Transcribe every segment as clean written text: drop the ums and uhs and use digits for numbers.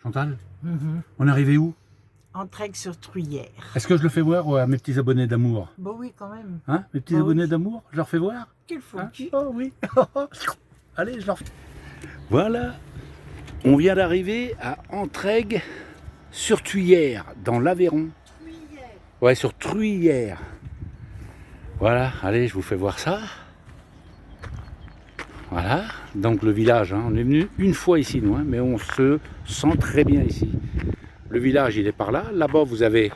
Chantal, on est arrivé où? Entraigues-sur-Truyère. Est-ce que je le fais voir à mes petits abonnés d'amour? Bon oui, quand même. Hein? Mes petits Bah abonnés oui. d'amour? Je leur fais voir? Quel faux Hein? cul. Oh oui. Allez, je leur fais. Voilà, on vient d'arriver à Entraigues-sur-Truyère, dans l'Aveyron. Ouais, sur Truyère. Voilà, allez, je vous fais voir ça. Voilà, donc le village, hein, on est venu une fois ici, nous, hein, mais on se sent très bien ici. Le village, il est par là. Là-bas, vous avez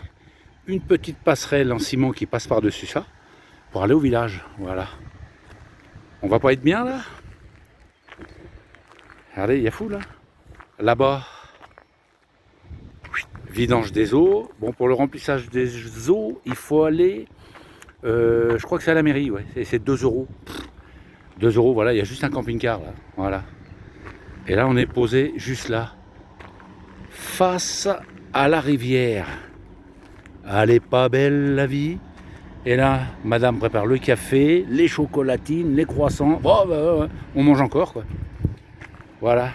une petite passerelle en ciment qui passe par-dessus ça pour aller au village. Voilà. On va pas être bien là? Regardez, il y a fou là. Là-bas, vidange des eaux. Bon, pour le remplissage des eaux, il faut aller, je crois que c'est à la mairie, ouais. C'est 2 euros. 2 euros, voilà, il y a juste un camping-car là. Voilà. Et là, on est posé juste là, face à la rivière. Elle est pas belle la vie. Et là, madame prépare le café, les chocolatines, les croissants. Oh, bah, on mange encore quoi. Voilà.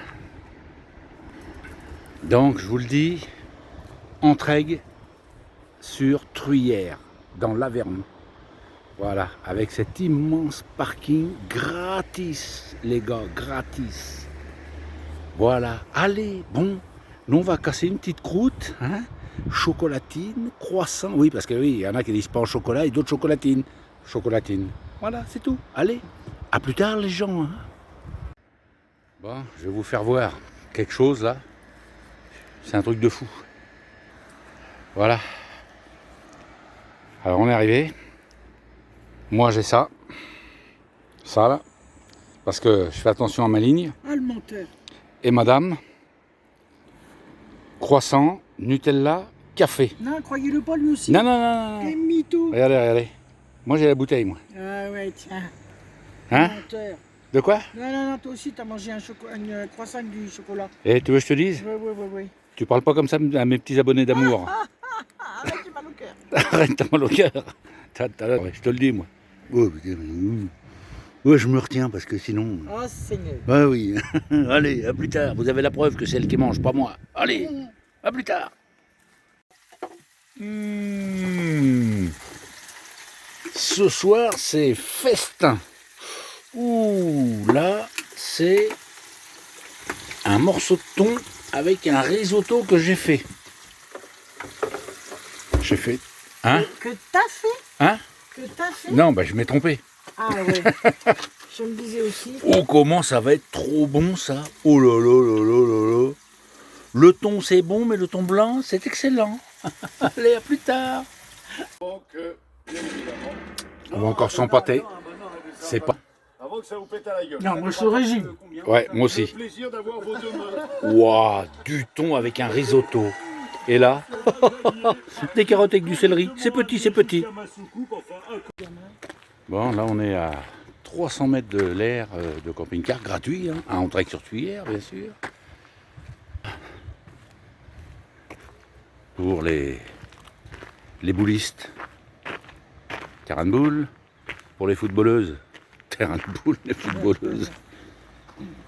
Donc, je vous le dis, Entraigues-sur-Truyère, dans l'Aveyron. Voilà, avec cet immense parking gratis, les gars, gratis. Voilà, allez, bon, nous on va casser une petite croûte, hein, chocolatine, croissant, oui, parce que oui, il y en a qui disent pas au chocolat et d'autres chocolatines. Chocolatine, voilà, c'est tout. Allez, à plus tard les gens. Hein. Bon, je vais vous faire voir quelque chose là. C'est un truc de fou. Voilà. Alors on est arrivé. Moi j'ai ça. Ça là. Parce que je fais attention à ma ligne. Ah, le menteur. Et madame, croissant, Nutella, café. Non, croyez-le pas lui aussi. Non, non, non, non. Quel mytho. Regardez, regardez. Moi j'ai la bouteille, moi. Ah ouais, tiens. Hein? Menteur. De quoi? Non, non, non, toi aussi t'as mangé un croissant avec du chocolat. Et tu veux que je te dise? Oui, oui, oui, oui. Tu parles pas comme ça à mes petits abonnés d'amour. Arrête, j'ai mal au cœur. Arrête, t'as mal au cœur. Ouais, je te le dis, moi. Ouais, je me retiens parce que sinon... Oh, Seigneur. Ouais, oui. Allez, à plus tard. Vous avez la preuve que c'est elle qui mange, pas moi. Allez, à plus tard. Ce soir, c'est festin. Ouh, là, c'est un morceau de thon avec un risotto que j'ai fait. J'ai fait... Hein? Que t'as fait? Hein? Que t'as fait? Non, bah je m'ai trompé. Ah ouais. Je me disais aussi. Oh, comment ça va être trop bon, ça. Oh là là là là là là. Le thon, c'est bon, mais le thon blanc, c'est excellent. Allez, à plus tard. On va encore s'empâter. C'est pas... Avant que ça vous pète à la gueule. Non, moi je suis au régime. Ouais, moi aussi. Plaisir d'avoir vos deux mains. Waouh, du thon avec un risotto. Et là, des carottes avec du céleri. C'est petit, c'est petit. Bon, là, on est à 300 mètres de l'aire de camping-car, gratuit, hein, à Entraigues-sur-Truyère, bien sûr. Pour les boulistes, terrain de boule. Pour les footballeuses, terrain de boule, les footballeuses.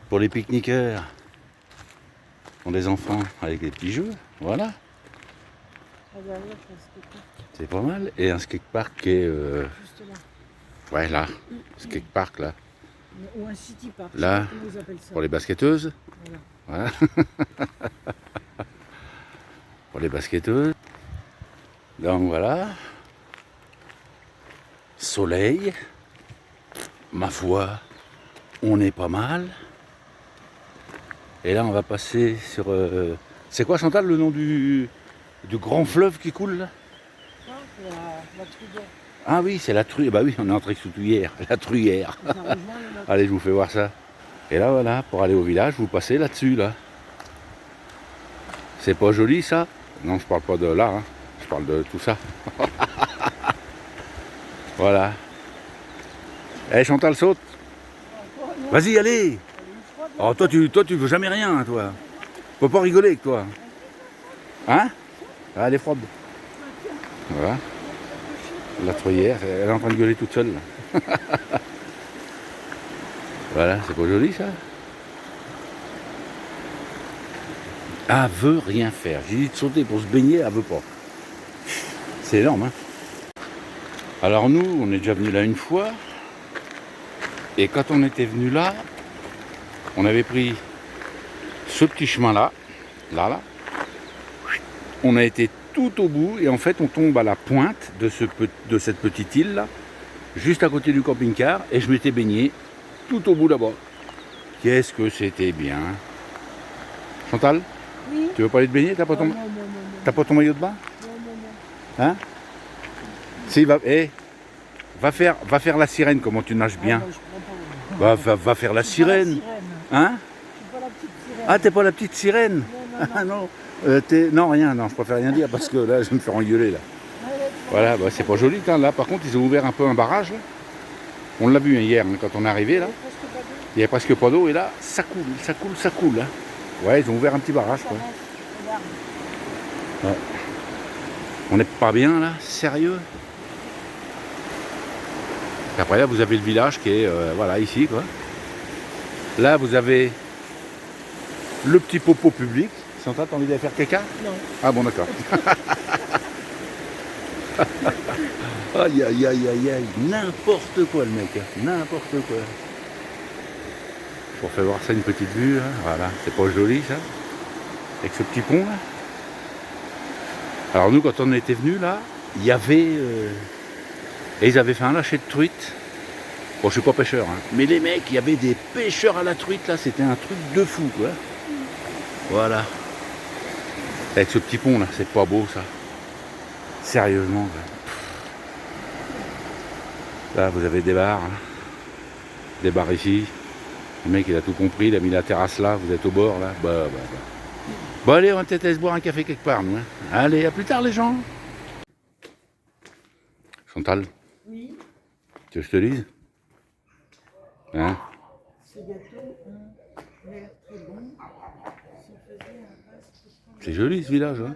Pour les pique-niqueurs, pour les enfants avec des petits jeux, voilà. C'est pas mal. Et un skatepark qui est... Juste là. ouais, là. Skatepark, là. Ou un city park. Là, Comment ils appellent ça? pour les basketteuses. Voilà. Voilà. Pour les basketteuses. Donc voilà. Soleil. Ma foi, on est pas mal. Et là, on va passer sur... c'est quoi, Chantal, le nom du grand fleuve qui coule, là? La Truyère. Ah oui, c'est la Truyère. Bah oui, on est entré sous Truyère. La Truyère. Ça rejoint le lac. Allez, je vous fais voir ça. Et là, voilà, pour aller au village, vous passez là-dessus, là. C'est pas joli, ça? Non, je parle pas de là, hein. Je parle de tout ça. Voilà. Eh, Chantal, saute. Vas-y, allez. Oh, toi, tu veux jamais rien, toi. Faut pas rigoler avec toi. Hein? Ah, elle est froide. Voilà. La Truyère, elle est en train de gueuler toute seule, là. Voilà, c'est pas joli, ça? Elle veut rien faire. J'ai dit de sauter pour se baigner, elle veut pas. C'est énorme, hein. Alors nous, on est déjà venu là une fois. Et quand on était venu là, on avait pris ce petit chemin-là. Là. On a été tout au bout et en fait on tombe à la pointe de cette petite île là, juste à côté du camping-car, et je m'étais baigné tout au bout là-bas. Qu'est-ce que c'était bien. Chantal, Oui. tu veux pas aller te baigner? T'as pas, Oh, ton... non, T'as pas ton maillot de bain? non. Hein? Si, va faire la sirène, comment tu nages bien. Ah, non, je prends pas. Va faire la Je suis pas sirène. Hein? Je suis pas la petite sirène. Ah, t'es pas la petite sirène? Non. Ah non. Non, rien, non, je préfère rien dire parce que là, je vais me faire engueuler là. Voilà, bah, c'est pas joli. Hein. Là, par contre, ils ont ouvert un peu un barrage. Là. On l'a vu hein, hier, hein, quand on est arrivé là. Il n'y a presque pas d'eau et là, ça coule. Hein. Ouais, ils ont ouvert un petit barrage. Quoi. Ouais. On n'est pas bien là, sérieux. Et après là, vous avez le village qui est voilà ici quoi. Là, vous avez le petit popo public. Santa, t'as envie d'aller faire caca? Non. Ah bon, d'accord. Aïe, n'importe quoi le mec, hein. N'importe quoi. Pour faire voir ça une petite vue, hein. Voilà, c'est pas joli ça. Avec ce petit pont là. Alors nous, quand on était venus là, il y avait... et ils avaient fait un lâcher de truite. Bon, je suis pas pêcheur, hein. Mais les mecs, il y avait des pêcheurs à la truite là, c'était un truc de fou quoi. Voilà. Avec ce petit pont là, c'est pas beau ça. Sérieusement. Là, vous avez des bars. Hein. Des bars ici. Le mec, il a tout compris, il a mis la terrasse là, vous êtes au bord là. Bon, allez, on va peut-être aller se boire un café quelque part, nous. Hein. Allez, à plus tard, les gens. Chantal, Oui. tu veux que je te dise? Hein? Ce gâteau a l'air très bon. Si on faisait un reste, C'est joli ce village, hein?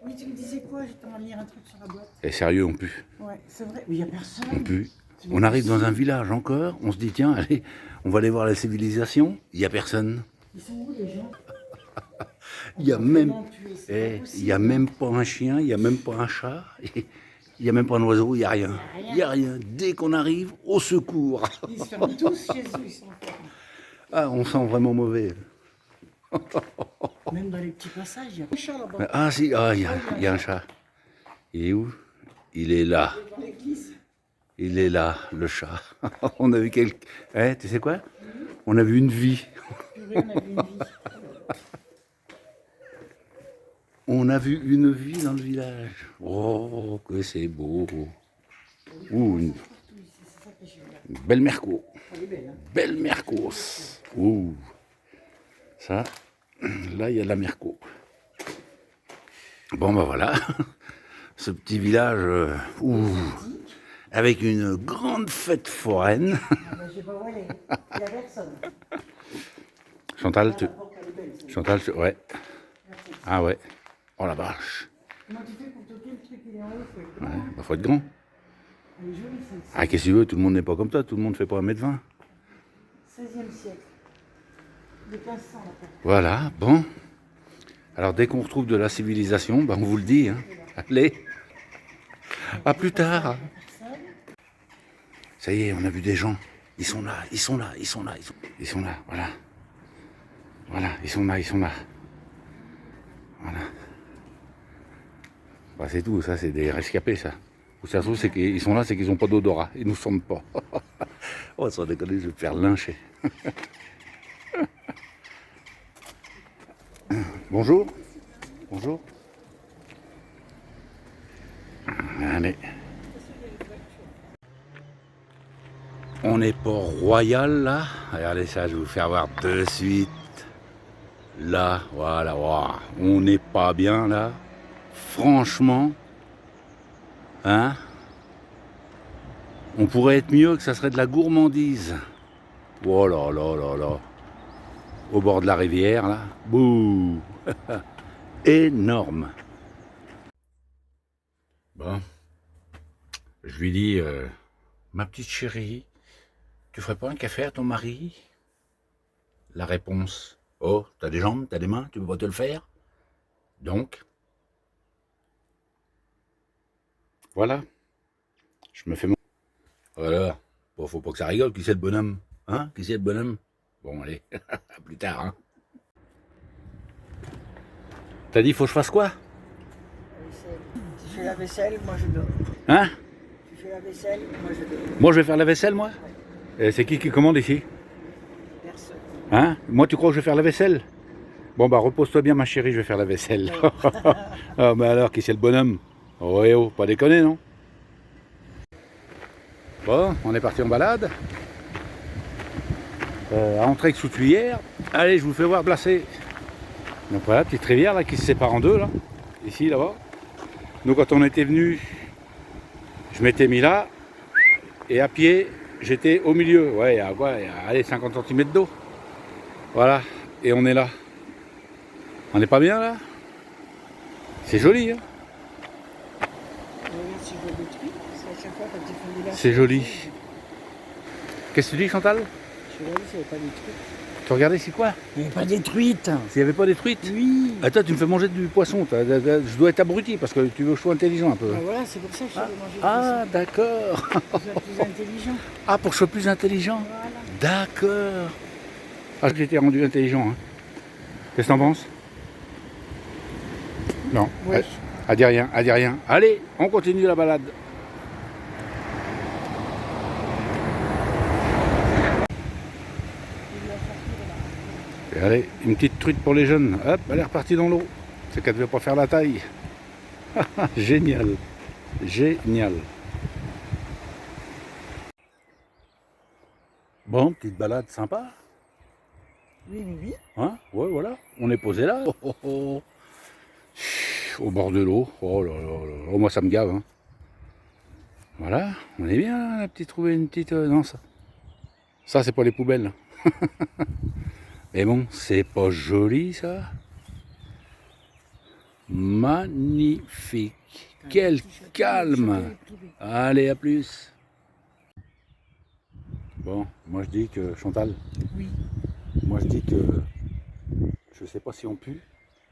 Oui, tu me disais quoi? J'étais en train de lire un truc sur la boîte. Et sérieux, on pue. Ouais, c'est vrai. Mais il n'y a personne. On pue. On arrive dans un village encore, on se dit, tiens, allez, on va aller voir la civilisation. Il n'y a personne. Ils sont où les gens? Il n'y a même... Il y a même pas un chien, il n'y a même pas un chat, il n'y a même pas un oiseau, il n'y a rien. Il n'y a rien. Dès qu'on arrive, au secours. Ils se ferment tous chez eux, ils sont fermés. Ah, on sent vraiment mauvais. Même dans les petits passages, il y a un chat là-bas. Ah si, ah, il y a un chat. Il est où? Il est là. Dans l'église. Il est là, le chat. On a vu quelque... Eh, tu sais quoi? On a vu une vie. Purée, on a vu une vie. On a vu une vie dans le village. Oh, que c'est beau. Ouh, une belle merco. Elle est belle, hein. Belle mercos. Ouh. Ça, là, il y a de la merco. Bon, ben voilà. Ce petit village, ouh, avec une grande fête foraine. Ah ben, je sais pas où elle est. Il n'y a personne. Chantal, La porte, elle est belle, celle-là. Chantal, ouais. Merci. Ah ouais. Oh la vache. Comment tu fais pour toquer le truc? Il est en haut, faut être Ouais, grand. bah, faut être grand. Elle est jolie celle-ci. Ah, qu'est-ce que tu veux? Tout le monde n'est pas comme ça. Tout le monde fait pas 1m20. 16e siècle. De 1500 la porte. Voilà, bon. Alors, dès qu'on retrouve de la civilisation, ben, on vous le dit. Hein. Allez. À plus tard. Personne. Ça y est, on a vu des gens. Ils sont là, voilà. Voilà, ils sont là. Voilà. Bah, c'est tout, ça, c'est des rescapés, ça. Ou ça se trouve, c'est qu'ils sont là, c'est qu'ils n'ont pas d'odorat. Ils nous sentent pas. Oh, sans déconner, je vais me faire lyncher. Bonjour. Bonjour. Allez. On est Port-Royal là. Regardez ça, je vais vous faire voir de suite. Là, voilà, wow. On n'est pas bien là. Franchement, hein? On pourrait être mieux, que ça serait de la gourmandise. Oh là là là là. Au bord de la rivière là. Bouh. Énorme. Bon. Je lui dis, ma petite chérie, tu ferais pas un café à ton mari? La réponse, Oh, t'as des jambes, t'as des mains, tu peux pas te le faire. Donc, voilà. Je me fais mon... Voilà. Bon, faut pas que ça rigole, qui c'est le bonhomme? Hein? Qui c'est le bonhomme? Bon, allez, à plus tard, hein. T'as dit, faut que je fasse quoi? La vaisselle. Tu fais la vaisselle, moi je dors. Hein? Tu fais la vaisselle, moi je dors. Moi, je vais faire la vaisselle, moi? Et c'est qui commande ici? Personne. Hein? Moi, tu crois que je vais faire la vaisselle? Bon, bah, repose-toi bien, ma chérie, je vais faire la vaisselle. Ah, mais alors, qui c'est le bonhomme? Oh, eh oh, pas déconner, non? Bon, on est parti en balade. À entrer sous tuyère. Allez, je vous fais voir Blacé. Donc voilà, petite rivière là qui se sépare en deux, là. Ici, là-bas. Nous, quand on était venu, je m'étais mis là. Et à pied, j'étais au milieu. Ouais, il y a quoi? Il y a, allez, 50 cm d'eau. Voilà. Et on est là. On n'est pas bien, là? C'est joli, hein? Si je vois des trucs, c'est à chaque fois quand tu fais des lâches. C'est joli. Qu'est-ce que tu dis, Chantal? Je regardais s'il n'y avait pas des trucs. Tu regardais, c'est quoi? Il n'y avait pas des truites. S'il n'y avait pas des truites? Oui. Attends, tu me fais manger du poisson. Je dois être abruti parce que tu veux que je sois intelligent un peu. Ah, voilà, c'est pour ça que je te manger Ah, d'accord. pour que tu sois plus intelligent. Ah, pour que je sois plus intelligent? Voilà. D'accord. Ah, j'étais rendu intelligent. Hein. Qu'est-ce que t'en penses? Non. Oui. Elle dit rien, elle dit rien. Allez, on continue la balade. Et allez, une petite truite pour les jeunes. Hop, elle est repartie dans l'eau. C'est qu'elle ne devait pas faire la taille. Génial. Génial. Bon, petite balade sympa. Oui, oui, oui. Hein? Ouais, voilà. On est posé là. Oh, oh, oh. Au bord de l'eau. Oh là là là. Oh, moi, ça me gave. Hein. Voilà. On est bien, la petite trouver une petite. Non, ça. Ça, c'est pas les poubelles. Mais bon, c'est pas joli, ça. Magnifique. Quel calme. Allez, à plus. Bon, moi je dis que, Chantal, Oui. moi je dis que, je sais pas si on pue,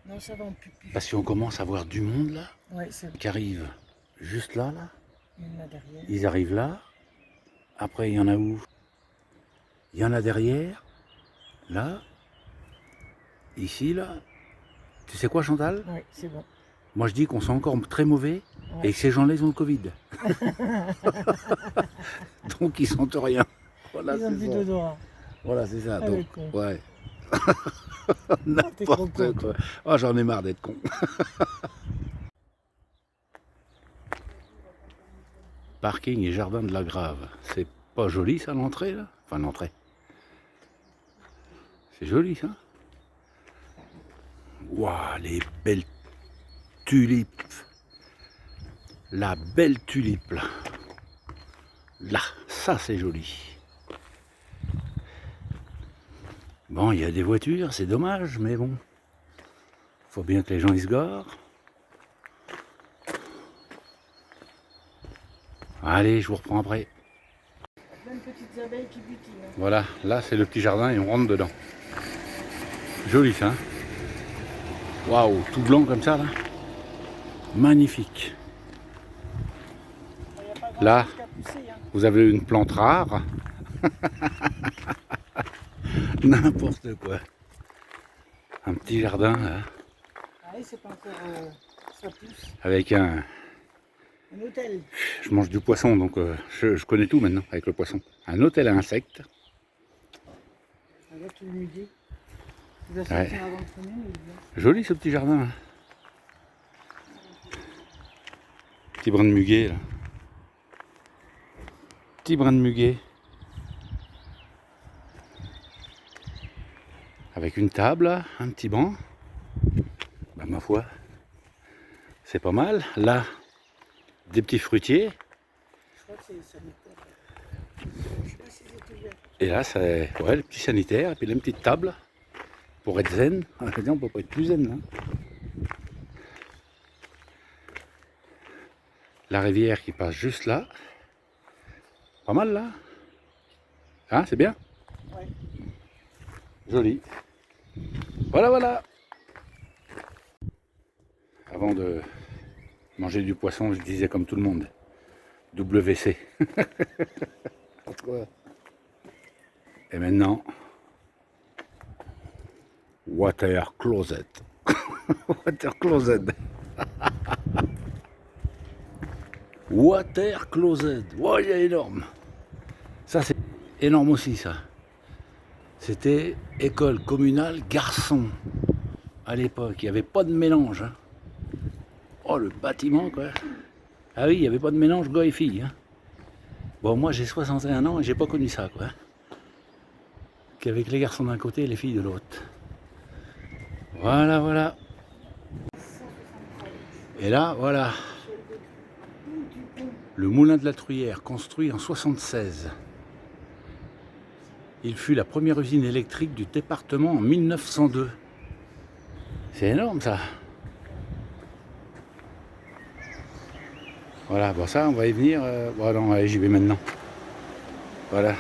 Non, ça va, on pue plus. parce qu'on commence à voir du monde là, Ouais, c'est bon. qui arrive juste là, là. Il y en a derrière. Ils arrivent là. Après, il y en a où? Il y en a derrière, là, ici, là. Tu sais quoi, Chantal? Oui, c'est bon. Moi je dis qu'on sent encore très mauvais Ouais. et que ces gens-là, ils ont le Covid. Donc ils sentent rien. Voilà, Ils ont c'est plus ça. d'odorat. Voilà, c'est ça. Ah, Donc, le con. ouais. T'es trop con, N'importe quoi. Oh, j'en ai marre d'être con. Parking et jardin de la Grave. C'est pas joli ça, l'entrée là? Enfin, l'entrée. C'est joli ça. Waouh, les belles tulipes. La belle tulipe là. Là, ça c'est joli. Bon, il y a des voitures, c'est dommage, mais bon. Faut bien que les gens y se garent. Allez, je vous reprends après. Plein de petites abeilles qui butinent. Voilà, là c'est le petit jardin et on rentre dedans. Joli ça. Hein. Waouh, tout blanc comme ça là. Magnifique. Il n'y a pas grand Là, chose qu'à pousser, hein. vous avez une plante rare. N'importe quoi. Un petit jardin là, Ah oui, c'est pas encore. Ça pousse. avec un... Un hôtel. Je mange du poisson, donc je connais tout maintenant avec le poisson. Un hôtel à insectes. Avec le muguet. Il va Ouais. sortir avant le premier, mais il vient. Joli ce petit jardin. Hein. Petit brin de muguet là. Petit brin de muguet. Avec une table, là, un petit banc. Bah, ma foi, c'est pas mal. Là, des petits fruitiers. Je crois que c'est sanitaire. Je sais pas si c'est ouvert. Et là, c'est ouais, le petit sanitaire. Et puis là, une petite table pour être zen. On peut pas être plus zen là. La rivière qui passe juste là. Pas mal là. Hein, c'est bien? Ouais. Joli. Voilà, voilà. Avant de manger du poisson, je disais comme tout le monde, WC. Et maintenant, water closet. Water closet. Water closet. Wow, il est énorme. Ça, c'est énorme aussi, ça. C'était école communale garçon. À l'époque, il n'y avait pas de mélange. Hein. Oh, le bâtiment, quoi. Ah oui, il n'y avait pas de mélange gars et filles. Hein. Bon, moi, j'ai 61 ans et j'ai pas connu ça, quoi. Qu'avec les garçons d'un côté et les filles de l'autre. Voilà, voilà. Et là, voilà. Le moulin de la Truyère, construit en 1976. Il fut la première usine électrique du département en 1902. C'est énorme, ça. Voilà, bon ça, on va y venir. Bon non, allez, j'y vais maintenant. Voilà.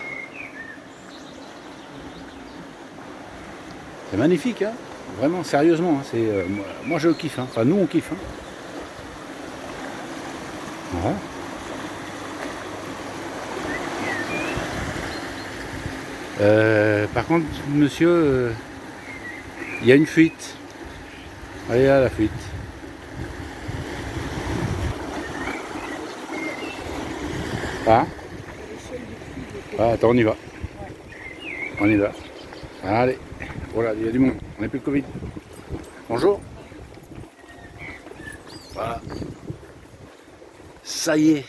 C'est magnifique, hein. Vraiment, sérieusement. Hein, c'est, moi, je kiffe. Hein. Enfin, nous, on kiffe. Hein. Voilà. Par contre, monsieur, il y a une fuite. Allez là, la fuite. Ah, ah, attends, on y va. On y va. Allez. Voilà, il y a du monde. On n'est plus de Covid. Bonjour. Voilà. Ça y est.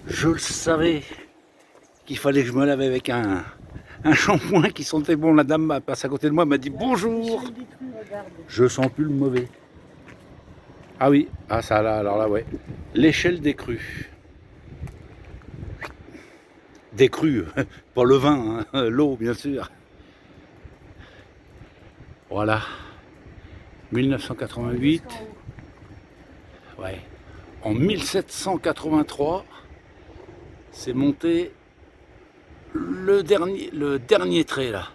Je le savais qu'il fallait que je me lave avec un shampoing qui sentait bon. La dame passe à côté de moi, m'a dit bonjour. Je sens plus le mauvais. Ah oui, ah ça là, alors là, ouais. L'échelle des crues. Des crues, pas le vin, hein, l'eau bien sûr. Voilà. 1988. Ouais. En 1783, c'est monté le dernier trait là.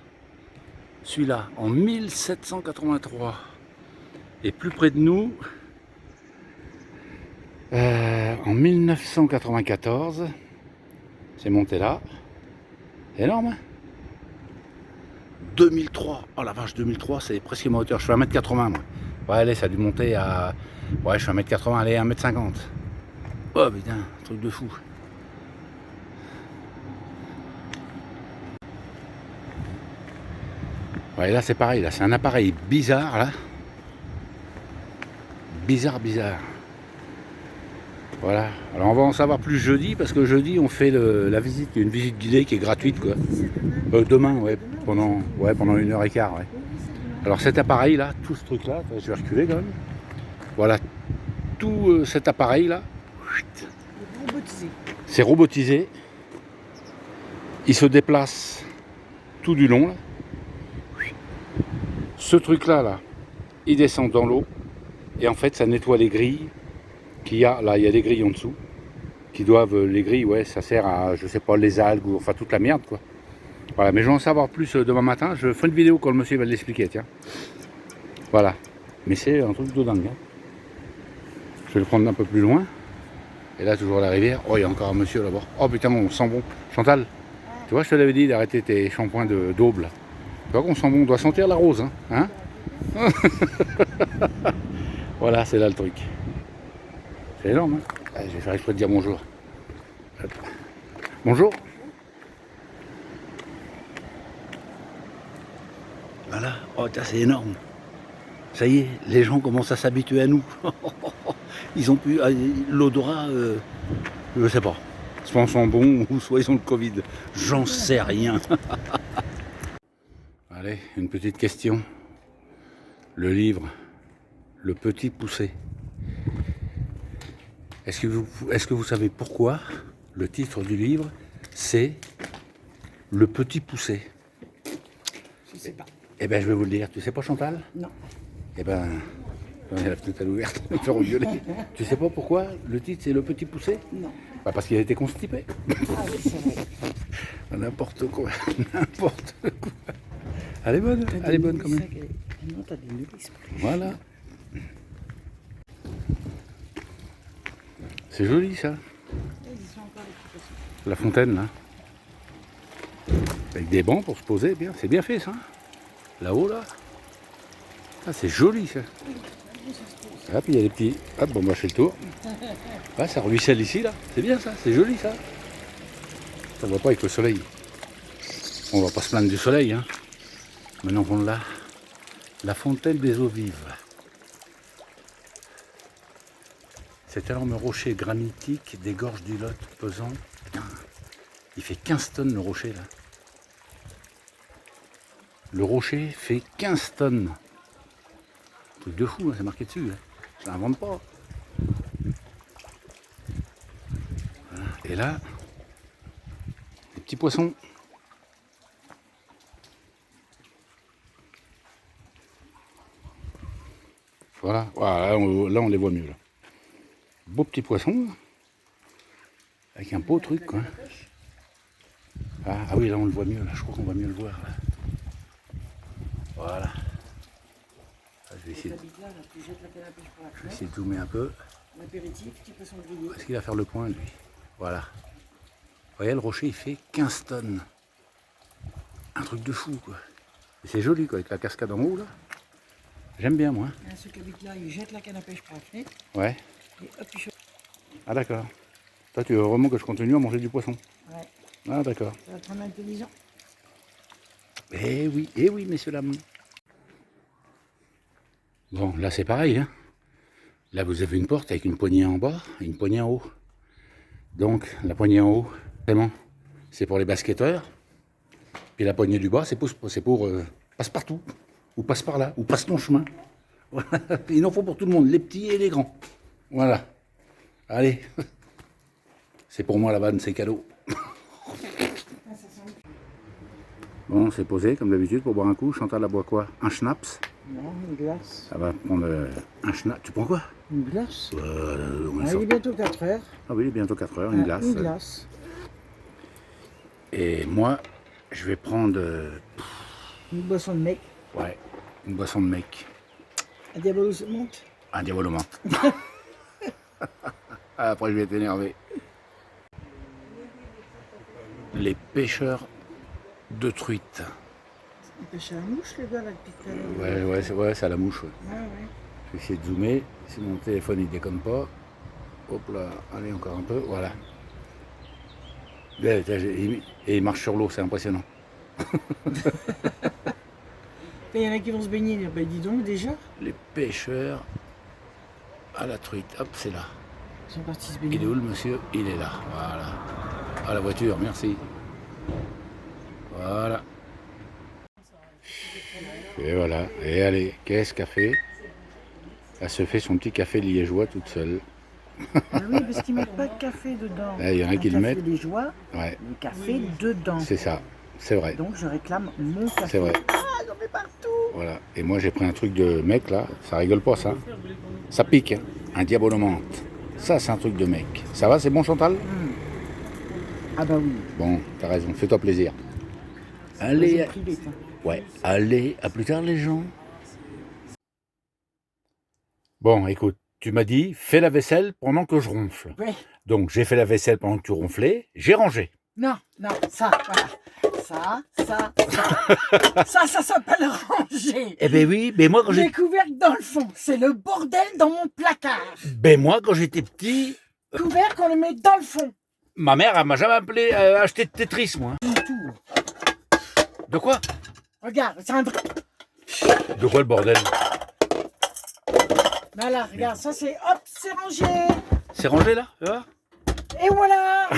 Celui-là, en 1783. Et plus près de nous, en 1994, c'est monté là. C'est énorme, hein. 2003, oh la vache, 2003, c'est presque ma hauteur. Je fais 1m80 moi. Ouais, allez, ça a dû monter à... Ouais, je fais 1m80, allez, 1m50. Oh putain, truc de fou. Ouais, là c'est pareil, là c'est un appareil bizarre, là. Bizarre. Voilà, alors on va en savoir plus jeudi, parce que jeudi on fait la visite, une visite guidée qui est gratuite, quoi. Demain, ouais, pendant 1h15, ouais. Alors cet appareil là, tout ce truc là, je vais reculer quand même. Voilà, tout cet appareil là, c'est robotisé. Il se déplace tout du long là. Ce truc là, il descend dans l'eau et en fait ça nettoie les grilles qu'il y a là. Il y a des grilles en dessous qui doivent, les grilles, ouais, ça sert à, je sais pas, les algues ou enfin toute la merde, quoi. Voilà, mais je vais en savoir plus demain matin. Je ferai une vidéo quand le monsieur va l'expliquer, tiens. Voilà. Mais c'est un truc de dingue. Hein. Je vais le prendre un peu plus loin. Et là, toujours la rivière. Oh, il y a encore un monsieur là-bas. Oh putain, on sent bon. Chantal, tu vois, je te l'avais dit d'arrêter tes shampoings d'aube là. Tu vois qu'on sent bon. On doit sentir la rose. Hein, voilà, c'est là le truc. C'est énorme. Hein. Allez, je vais faire exprès de dire bonjour. Hop. Bonjour. Voilà, oh c'est énorme. Ça y est, les gens commencent à s'habituer à nous. Ils ont pu, l'odorat, je sais pas. Soit on sent bon ou soit ils ont le Covid. J'en sais rien. Allez, une petite question. Le livre, Le Petit Poucet. Est-ce que vous savez pourquoi le titre du livre, c'est Le Petit Poucet? Je sais pas. Eh ben, je vais vous le dire. Tu sais pas, Chantal? Non. Eh ben, j'en ai la fenêtre ouverte, me faire engueuler. Tu sais pas pourquoi le titre c'est Le Petit Poucet? Non. Bah parce qu'il a été constipé. Ah oui, c'est vrai. N'importe quoi, n'importe quoi. Elle est bonne, elle est bonne quand même. Non, t'as des nuls esprits. Voilà. C'est joli ça. La fontaine là. Avec des bancs pour se poser, bien. C'est bien fait ça. Là-haut là. Ah, c'est joli ça. Ah, puis il y a des petits. Hop, bon, bah je fais le tour. Ah, ça ruisselle ici là. C'est bien ça, c'est joli ça. Ça ne voit pas avec le soleil. On va pas se plaindre du soleil. Hein. Maintenant on l'a. La fontaine des eaux vives. Cet énorme rocher granitique des gorges du Lot pesant. Putain, il fait 15 tonnes le rocher là. Le rocher fait 15 tonnes. Un truc de fou, hein, c'est marqué dessus. Hein. Je n'invente pas. Voilà. Et là, des petits poissons. Voilà, voilà là on les voit mieux. Là. Beaux petits poissons. Avec un beau truc. Quoi. Ah oui, là on le voit mieux. Là. Je crois qu'on va mieux le voir. Là. Voilà. Je vais essayer de zoomer un peu. Est-ce qu'il va faire le point lui? Voilà. Vous voyez, le rocher il fait 15 tonnes. Un truc de fou quoi. Et c'est joli quoi, avec la cascade en haut là. J'aime bien moi. Ceux qui habitent là, ils jettent la canne à pêche par la fenêtre. Ouais. Et hop, ils chauffent. Ah d'accord. Toi tu veux vraiment que je continue à manger du poisson? Ouais. Ah d'accord. Ça va te rendre intelligent. Eh oui, messieurs dames. Bon, là c'est pareil. Hein. Là vous avez une porte avec une poignée en bas et une poignée en haut. Donc la poignée en haut, vraiment, c'est pour les basketteurs. Puis la poignée du bas, c'est pour passe-partout. Ou passe par là, ou passe ton chemin. Voilà. Il en faut pour tout le monde, les petits et les grands. Voilà. Allez. C'est pour moi la vanne, c'est cadeau. Bon, c'est posé comme d'habitude pour boire un coup. Chantal, elle boit quoi? Un schnapps? Non, une glace. Ça va prendre un schnapps. Tu prends quoi? Une glace. On Ah, il est bientôt 4 heures. Ah oui, il est bientôt 4 heures, une glace. Une glace. Et moi, je vais prendre... Une boisson de mec. ouais, une boisson de mec. Un diabolo se monte. Un diabolo menthe. Après, je vais être énervé. Les pêcheurs de truites. Il pêche à la mouche, le gars, là, depuis tout à l'heure. Ouais, c'est à la mouche. Ouais. Ouais. Je vais essayer de zoomer. Si mon téléphone il déconne pas. Hop là, allez encore un peu, voilà. Et il marche sur l'eau, c'est impressionnant. Il y en a qui vont se baigner. Ben dis donc, déjà. Les pêcheurs à la truite. Hop, c'est là. Ils sont partis se baigner. Il est où le monsieur? Il est là, voilà. Ah, la voiture, merci. Voilà. Et voilà. Et allez, qu'est-ce qu'elle fait? Elle se fait son petit café liégeois toute seule. Ah oui, parce qu'ils mettent pas de café dedans. Il y en a qui le mettent. Le café liégeois, Ouais, le café dedans. c'est ça. C'est vrai. Donc je réclame mon café. C'est vrai. Ah, j'en mets partout. Voilà. Et moi, j'ai pris un truc de mec, là. Ça rigole pas, ça. Ça pique, hein. Un diabolo menthe. Ça, c'est un truc de mec. Ça va, c'est bon, Chantal? Ah bah oui. Bon, t'as raison. Fais-toi plaisir. Allez. J'ai pris vite, hein. Ouais, allez, à plus tard les gens. Bon, écoute, tu m'as dit, fais la vaisselle pendant que je ronfle. Ouais. Donc, j'ai fait la vaisselle pendant que tu ronflais, j'ai rangé. Non, ça, voilà. Ça. Ça s'appelle ranger. Eh ben oui, mais moi quand Les couvercles dans le fond, c'est le bordel dans mon placard. Ben moi quand j'étais petit, Couvercle, on les met dans le fond. ma mère elle m'a jamais appelé acheter de Tetris, moi. Du tout. De quoi? Regarde, c'est un... De quoi le bordel? Voilà, regarde, ça c'est... Hop, c'est rangé. C'est rangé là, tu vois? Et voilà.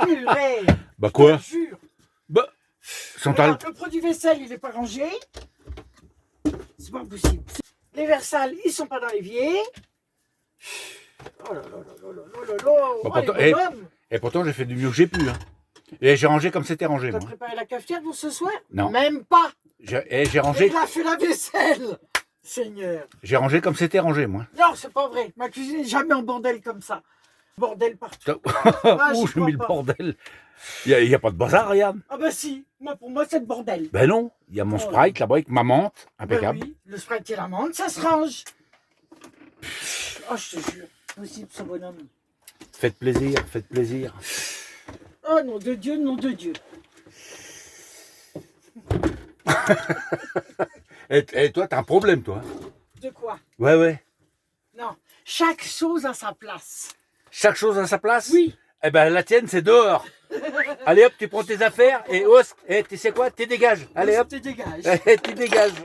Purée. Bah quoi? Je jure. Bah, Chantal. Regarde, le produit vaisselle, il n'est pas rangé. C'est pas possible. Les versales, ils sont pas dans l'évier. Oh là là là là là là là. Bah, Oh, les pourtant, bonhommes. et pourtant j'ai fait du mieux que j'ai pu. Hein. Et j'ai rangé comme c'était rangé, T'as moi. préparé la cafetière pour ce soir? Non. Même pas. J'ai rangé. Il a fait la vaisselle. Seigneur. J'ai rangé comme c'était rangé, moi. Non, c'est pas vrai. Ma cuisine n'est jamais en bordel comme ça. Bordel partout. Ouh, j'y j'ai crois mis le pas. bordel. Il n'y a pas de bazar, regarde. Ah bah si, moi, pour moi c'est le bordel. Ben non, il y a mon Sprite là-bas avec ma menthe, impeccable. Ben oui, le Sprite et la menthe, ça se range. Oh, je te jure, possible ce bonhomme. Faites plaisir, faites plaisir. Oh nom de Dieu, nom de Dieu. Et toi, t'as un problème, toi. De quoi? Ouais, ouais. Non, chaque chose a sa place. Chaque chose à sa place? Oui. Eh ben, la tienne, c'est dehors. Allez hop, tu prends tes affaires et hausse. Et tu sais quoi? Tu dégages. Allez hop. Tu dégages. Tu dégages.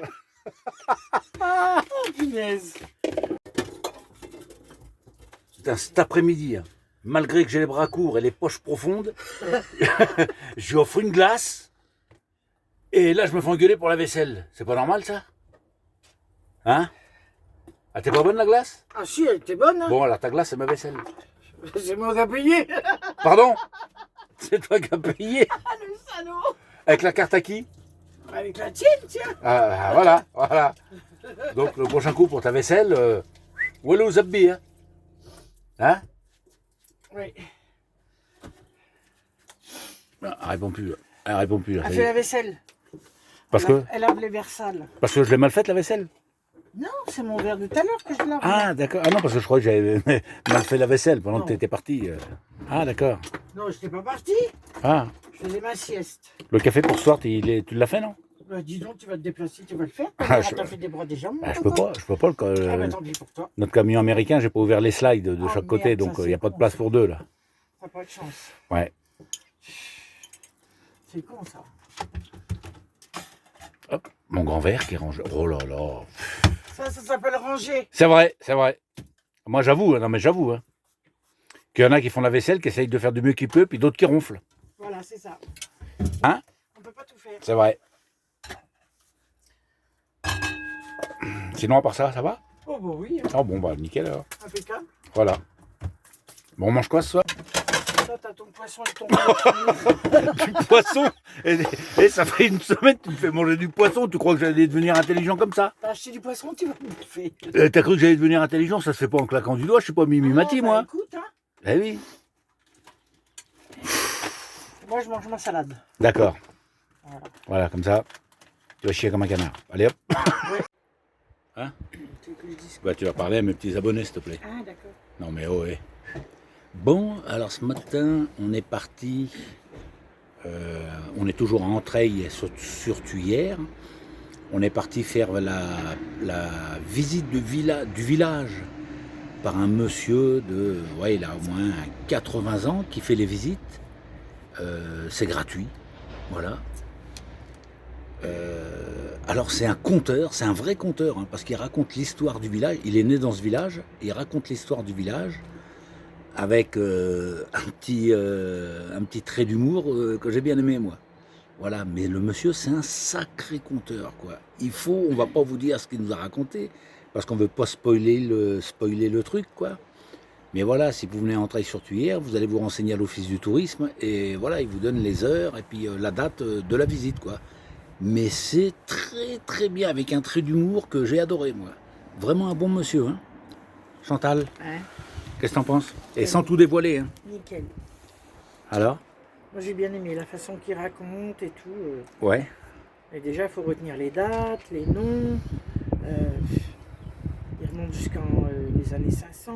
Oh punaise. Putain, cet après-midi, hein, malgré que j'ai les bras courts et les poches profondes, je lui offre une glace. Et là, je me fais engueuler pour la vaisselle. C'est pas normal, ça? Hein? Ah, t'es pas bonne, la glace? Ah si, elle était bonne. Hein. Bon, alors ta glace, c'est ma vaisselle. C'est moi qui ai payé. Pardon? C'est toi qui as payé? Ah le salaud. Avec la carte à qui? Avec la tienne, tiens. Ah, voilà, voilà. Donc, le prochain coup pour ta vaisselle, Wallo Zabbi, hein? Hein? Oui. Elle répond plus, là. Elle répond plus, là. Elle ça y fait est. la vaisselle. Parce que Elle lave les verres sales. je l'ai mal faite, la vaisselle? Non, c'est mon verre de tout à l'heure que je lave. Ah, d'accord. Ah non, parce que je crois que j'avais mal fait la vaisselle pendant Non. que tu étais parti. Ah, d'accord. Non, je n'étais pas parti. Ah, Je faisais ma sieste. le café pour ce soir, tu l'as fait, non? Bah, dis donc, tu vas te déplacer, tu vas le faire. Ah, T'as fait des bras des jambes. Je peux pas. Ah, bah tant pis pour toi. Notre camion américain, j'ai pas ouvert les slides de Oh, chaque côté, merde, donc ça, il n'y a c'est pas de con, place ça. pour deux, là. T'as pas de chance. Ouais. C'est con ça. Hop, mon grand verre qui est rangé. Oh là là. Ça s'appelle ranger. C'est vrai, c'est vrai. Moi, j'avoue, non mais j'avoue, hein, qu'il y en a qui font la vaisselle, qui essayent de faire du mieux qu'ils peuvent, puis d'autres qui ronflent. Voilà, c'est ça. Hein? On peut pas tout faire. C'est vrai. Sinon, à part ça, ça va? Oh bah oui, hein. Ah bon, bah nickel alors. Impeccable. Voilà. Bon, on mange quoi ce soir? Ça, t'as ton poisson et ton poulet. Du poisson. Et ça fait une semaine que tu me fais manger du poisson. Tu crois que j'allais devenir intelligent comme ça? T'as acheté du poisson, tu vas me bouffer. T'as cru que j'allais devenir intelligent? Ça se fait pas en claquant du doigt. Je suis pas Mimi Mati, bah, moi. écoute, hein. Eh oui. Moi, je mange ma salade. D'accord. Voilà. Voilà, comme ça. Tu vas chier comme un canard. Allez hop. Ouais. Hein? Tu veux que je dise Bah, tu vas parler à mes petits abonnés, s'il te plaît. Ah, d'accord. Non, mais oh, ouais. Bon, alors ce matin, on est parti. On est toujours à Entrailles sur Tuyère. On est parti faire la visite du village par un monsieur de. Ouais, il a au moins 80 ans qui fait les visites. C'est gratuit. Voilà. Alors c'est un conteur, c'est un vrai conteur, hein, parce qu'il raconte l'histoire du village. Il est né dans ce village, et il raconte l'histoire du village avec un petit trait d'humour que j'ai bien aimé moi. Voilà, mais le monsieur c'est un sacré conteur quoi. On va pas vous dire ce qu'il nous a raconté, parce qu'on veut pas spoiler le truc quoi. Mais voilà, si vous venez à Entrailles-sur-Tuyère, vous allez vous renseigner à l'office du tourisme, et voilà, il vous donne les heures et puis la date de la visite quoi. Mais c'est très très bien, avec un trait d'humour que j'ai adoré moi. Vraiment un bon monsieur, hein. Chantal, Ouais, qu'est-ce que t'en penses? Et sans tout dévoiler, hein. nickel. Alors? Moi, j'ai bien aimé la façon qu'il raconte et tout. Ouais. Et déjà, il faut retenir les dates, les noms. Il remonte jusqu'en les années 500,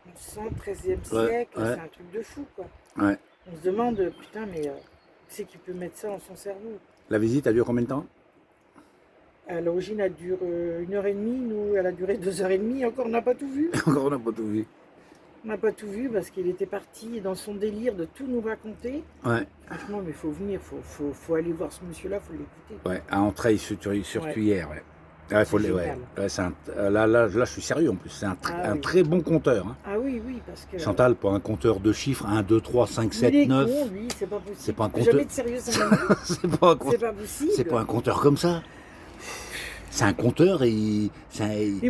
1100, 13e siècle. Ouais. C'est un truc de fou, quoi. Ouais. On se demande, putain, mais qui c'est qui peut mettre ça dans son cerveau? La visite a duré combien de temps? À l'origine, elle dure 1h30. Nous, elle a duré 2h30. Encore, on n'a pas tout vu. Encore on n'a pas tout vu. On n'a pas tout vu parce qu'il était parti dans son délire de tout nous raconter. Ouais. Franchement, mais il faut venir, faut aller voir ce monsieur-là, faut l'écouter. Ouais, à Entrailles sur Ouais. Tuyère, ouais. Ouais, faut C'est ouais. génial. Ouais, c'est là, je suis sérieux en plus. C'est un Oui. très bon compteur. Hein. Ah oui, oui, parce que... Chantal, pour un compteur de chiffres, 1, 2, 3, 5, il 7, est 9. con, lui, c'est pas possible. C'est pas un compteur. Jamais de sérieux, c'est ma vie. C'est pas un C'est compteur. pas possible. C'est pas un compteur comme ça. C'est un compteur et Il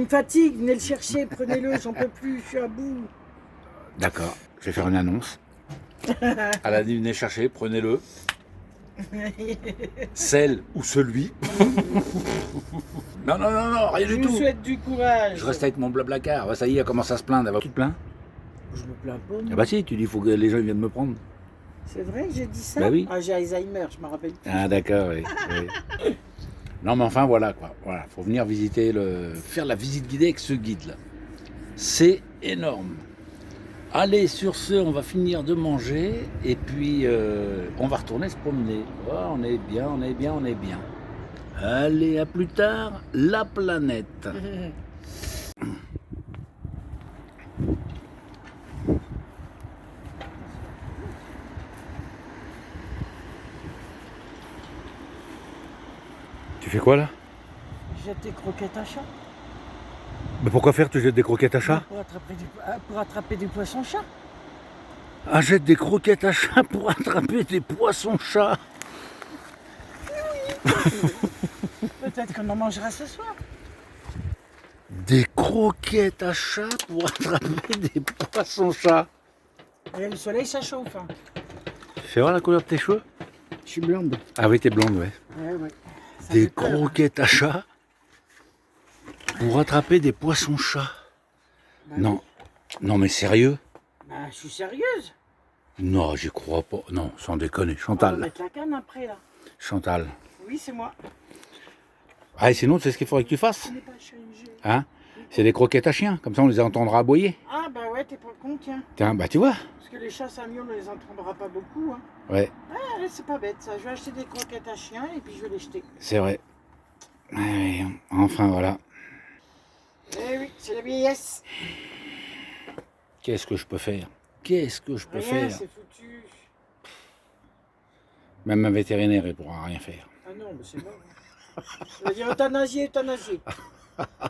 me fatigue, venez le chercher, prenez-le, j'en peux plus, je suis à bout. D'accord, je vais faire une annonce. Elle a dit venez chercher, prenez-le. Celle ou celui. Non, rien Je du vous tout. souhaite du courage. Je reste avec mon blablacar. Ça y est, elle commence à se plaindre. Tu te plains? Je me plains pas, Ah non. bah si, tu dis il faut que les gens ils viennent me prendre. C'est vrai que j'ai dit ça? Bah oui. Ah, j'ai Alzheimer, je me rappelle plus. Ah d'accord, oui. Oui. Non mais enfin voilà quoi. Voilà, faut venir visiter faire la visite guidée avec ce guide là. C'est énorme. Allez, sur ce, on va finir de manger et puis on va retourner se promener. Oh, on est bien, on est bien, on est bien. Allez, à plus tard, la planète. Tu fais quoi là? Jette tes croquettes à chat. Mais pourquoi faire? Tu jettes des croquettes à chat? Pour attraper des poissons-chats. Ah, jette des croquettes à chat pour attraper des poissons-chats. Peut-être qu'on en mangera ce soir. Des croquettes à chat pour attraper des poissons-chats. Et le soleil, ça chauffe. Hein. Fais voir la couleur de tes cheveux. Je suis blonde. Ah oui, t'es blonde, ouais. Ouais. Ça Des fait peur, hein. croquettes à chat pour attraper des poissons-chats. Bah Non, non mais sérieux? Bah, je suis sérieuse. Non, j'y crois pas. Non, sans déconner. On va Chantal. mettre la canne après, là. Chantal. Oui, c'est moi. Ah, et sinon, tu sais ce qu'il faudrait que tu fasses? Je n'ai pas changé. Hein? C'est des croquettes à chiens. Comme ça, on les entendra aboyer. Ah, bah ouais, t'es pas con, tiens. Tiens, bah tu vois. Parce que les chats samios, on les entendra pas beaucoup. Hein. Ouais, Ah, c'est pas bête, ça. Je vais acheter des croquettes à chien et puis je vais les jeter. c'est vrai. Ouais, enfin, voilà. Eh oui, c'est la vieillesse. Qu'est-ce que je peux faire? Qu'est-ce que je peux Rien, faire? c'est foutu. Même un vétérinaire, il pourra rien faire. Ah non, mais c'est mort. On va dire euthanasie, euthanasie.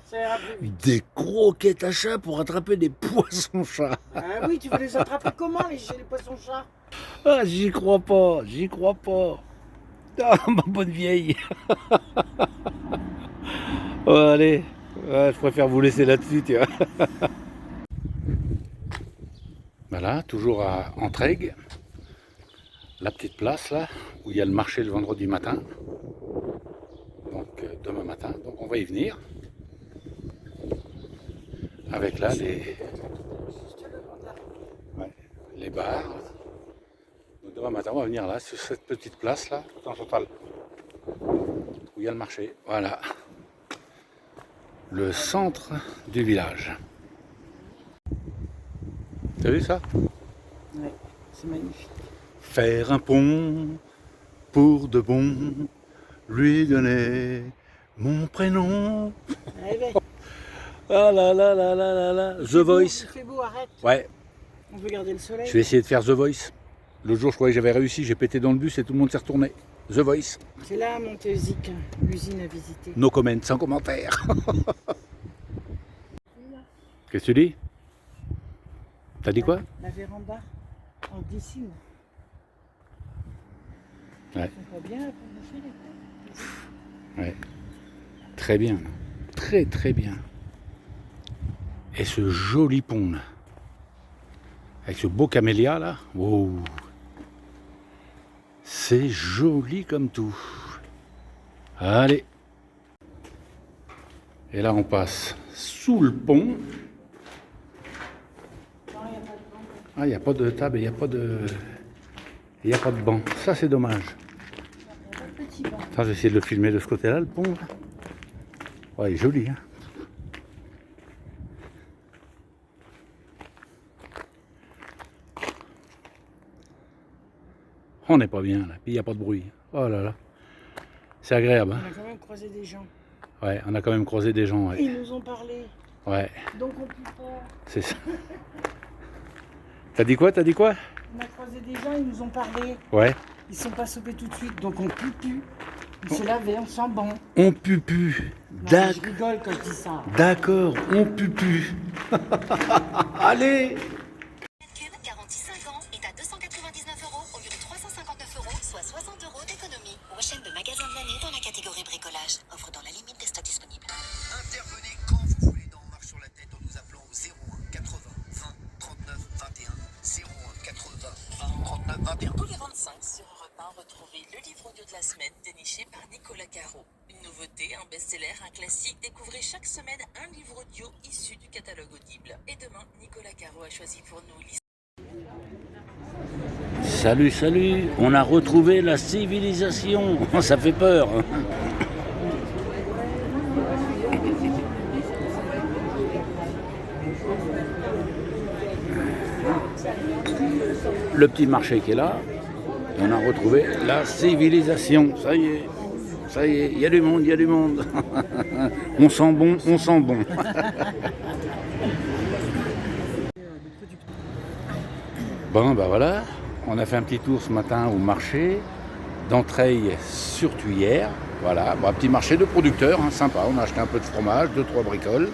Ça ira plus vite. Des croquettes à chat pour attraper des poissons-chats. Ah oui, tu veux les attraper comment, les poissons-chats? Ah, j'y crois pas, j'y crois pas. Ah, ma bonne vieille. Oh, allez, ouais, je préfère vous laisser là-dessus, tu vois. Voilà, toujours à Entraigues, la petite place là, où il y a le marché le vendredi matin. Donc demain matin, donc on va y venir. Avec là les bars. Donc demain matin, on va venir là, sur cette petite place là, dans Chantal, où il y a le marché. Voilà. Le centre du village. T'as vu ça? Ouais, c'est magnifique. Faire un pont pour de bon, lui donner mon prénom. Eh ben, Ah là là là là là là. The Voice. Il fait beau, arrête. Ouais, On veut garder le soleil. je vais essayer de faire The Voice. L'autre jour, je croyais que j'avais réussi, j'ai pété dans le bus et tout le monde s'est retourné. The Voice. C'est là à Montézic, l'usine à visiter. No comment, sans commentaire. Qu'est-ce que tu dis? T'as dit quoi? La véranda en dessine. Ouais. C'est pas bien pour bouffer les Ouais. Très bien. Très très bien. Et ce joli pont là. Avec ce beau camélia là. Wow. C'est joli comme tout. Allez. Et là on passe sous le pont. Ah, il n'y a pas de table, il n'y a pas de. Il n'y a pas de banc. Ça c'est dommage. Petit banc. Attends, je vais essayer de le filmer de ce côté-là, le pont. Là. Ouais, il est joli, hein. On n'est pas bien là, puis il n'y a pas de bruit. Oh là là. C'est agréable, hein. On a quand même croisé des gens. Ouais, on a quand même croisé des gens, ouais. Ils nous ont parlé. Ouais, Donc on pue pas. c'est ça. T'as dit quoi? T'as dit quoi? On a croisé des gens, ils nous ont parlé. Ouais. Ils sont pas sauvés tout de suite, donc on pue plus. Il se lavait, on sent bon. On pupu. Non, je rigole quand je dis ça. D'accord, on pupu. Allez. Cube garantie 5 ans est à 299 € au lieu de 359 €, soit 60 € d'économie. Chaîne de magasins de l'année dans la catégorie bricolage. Offre dans la limite des stocks disponibles. Intervenez quand vous voulez dans Marche sur la tête en nous appelant au 01 80 20 39 21. 01 80 20 39 21. Tous les 25 sur Europe 1, retrouvez le livre audio de la semaine déniché par Nicolas Caro. Une nouveauté, un best-seller, un classique. Découvrez chaque semaine un livre audio issu du catalogue Audible. Et demain, Nicolas Caro a choisi pour nous l'histoire. Salut, salut. On a retrouvé la civilisation. Ça fait peur. Le petit marché qui est là. Et on a retrouvé la civilisation. Ça y est. Ça y est. Il y a du monde, il y a du monde. On sent bon, on sent bon. Bon, ben voilà, on a fait un petit tour ce matin au marché d'Entrailles-sur-Thuillère. Voilà, bon, un petit marché de producteurs, hein, sympa. On a acheté un peu de fromage, 2-3 bricoles.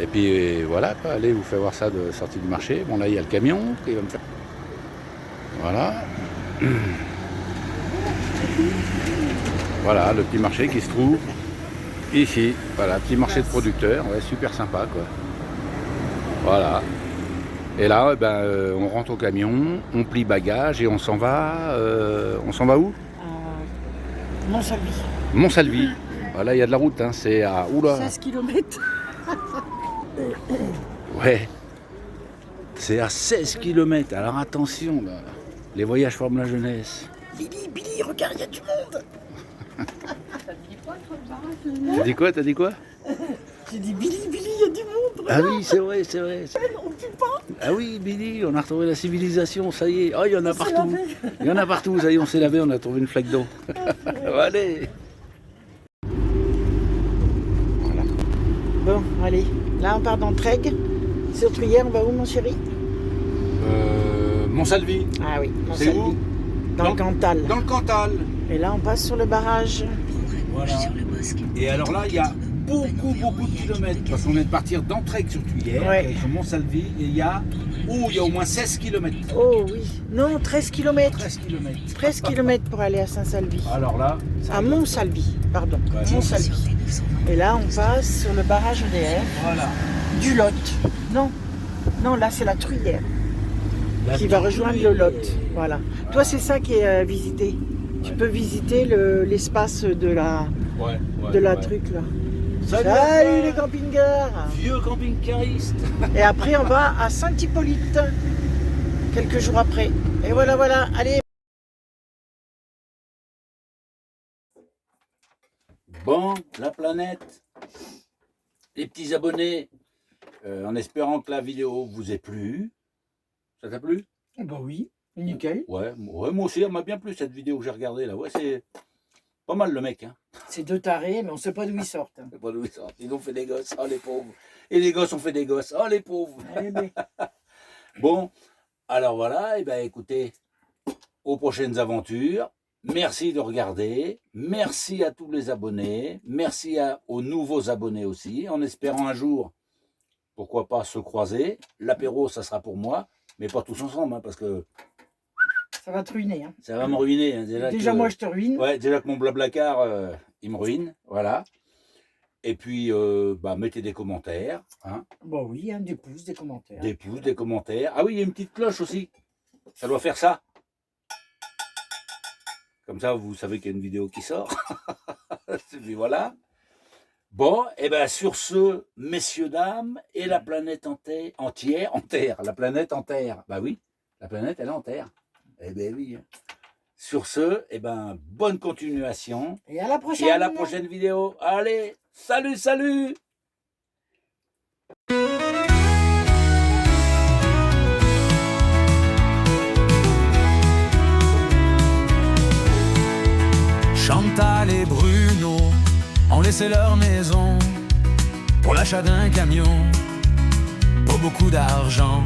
Et puis voilà, quoi, allez, vous faites voir ça de sortie du marché. Bon, là, il y a le camion qui va me faire. Voilà. Voilà, le petit marché qui se trouve ici. Voilà, petit marché de producteurs, ouais, super sympa, quoi. Voilà. Et là, on rentre au camion, on plie bagages et on s'en va. On s'en va où? Montsalvi. Montsalvi. Voilà, il y a de la route, hein, c'est à... Oula. 16 km. Ouais. C'est à 16 km. Alors attention, là. Les voyages forment la jeunesse. Billy, regarde, il y a du monde. T'as dit quoi? T'as dit quoi? J'ai dit Billy, il y a du monde. Ah oui, c'est vrai, c'est vrai. On pue pas. Ah oui, Billy, on a retrouvé la civilisation, ça y est. Oh, il y en a On s'est partout. lavé. Il y en a partout, ça y est, on s'est lavé, on a trouvé une flaque d'eau. Allez. Voilà. Bon, allez. Là, on part d'Entraigues. Sur Truyère, on va où, mon chéri? Montsalvi. Ah oui, C'est Montsalvi. où? Dans le Cantal. Dans le Cantal. Et là, on passe sur le barrage. Voilà. Et alors là, il y a beaucoup de kilomètres. Parce qu'on vient de partir d'Entraigues-sur-Thuillère, Ouais. sur Montsalvi, et il y a au moins 16 km. Oh oui. Non, 13 km. 13 km. 13 km pour aller à Saint-Salvi. Alors là, ça À Montsalvi, pardon. Ouais. Montsalvi. Et là, on passe sur le barrage EDF voilà. du Lot. Non, là, c'est la Truyère qui va rejoindre le Lot. Voilà. Toi, c'est ça qui est visité. Tu peux visiter l'espace de la truc là. Salut les camping-cars. Vieux camping-cariste. Et après, on va à Saint-Hippolyte, quelques jours après. Et voilà, allez. Bon, la planète, les petits abonnés, en espérant que la vidéo vous ait plu. Ça t'a plu? Bah oui, nickel. Ouais, moi aussi, elle m'a bien plu cette vidéo que j'ai regardée là. Ouais, c'est pas mal le mec. Hein. C'est deux tarés, mais on sait pas d'où ils sortent. Je sais pas d'où ils sortent. Ils ont fait des gosses, oh les pauvres. Et les gosses ont fait des gosses, oh les pauvres. Eh ben, Bon, alors voilà, et écoutez, aux prochaines aventures. Merci de regarder. Merci à tous les abonnés. Merci aux nouveaux abonnés aussi. En espérant un jour, pourquoi pas se croiser. L'apéro, ça sera pour moi, mais pas tous ensemble, hein, parce que ça va te ruiner. Hein. ça va me ruiner. Hein, Déjà moi, je te ruine. Ouais, déjà que mon blablacar, il me ruine. Voilà. Et puis, mettez des commentaires. Hein. Bah oui, hein, des pouces, des commentaires. Des pouces, des commentaires. Ah oui, il y a une petite cloche aussi. Ça doit faire ça. Comme ça, vous savez qu'il y a une vidéo qui sort. Et puis voilà. Bon, et sur ce, messieurs, dames, et la planète entière, la planète en terre. Bah oui, la planète, elle est en terre. Eh ben oui. Sur ce, bonne continuation. Et à la prochaine. Et à la prochaine vidéo. Allez, salut. Chantal et Bruno ont laissé leur maison pour l'achat d'un camion, pour beaucoup d'argent.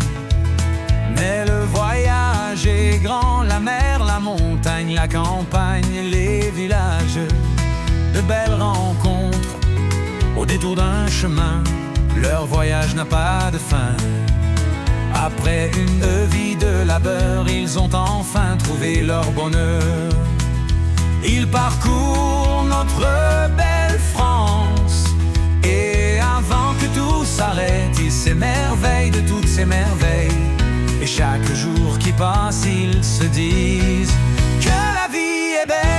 Mais le voyage est grand, la mer, la montagne, la campagne, les villages, de belles rencontres au détour d'un chemin. Leur voyage n'a pas de fin. Après une vie de labeur, ils ont enfin trouvé leur bonheur. Ils parcourent notre belle France, et avant que tout s'arrête, ils s'émerveillent de toutes ces merveilles. Et chaque jour qui passe, ils se disent que la vie est belle.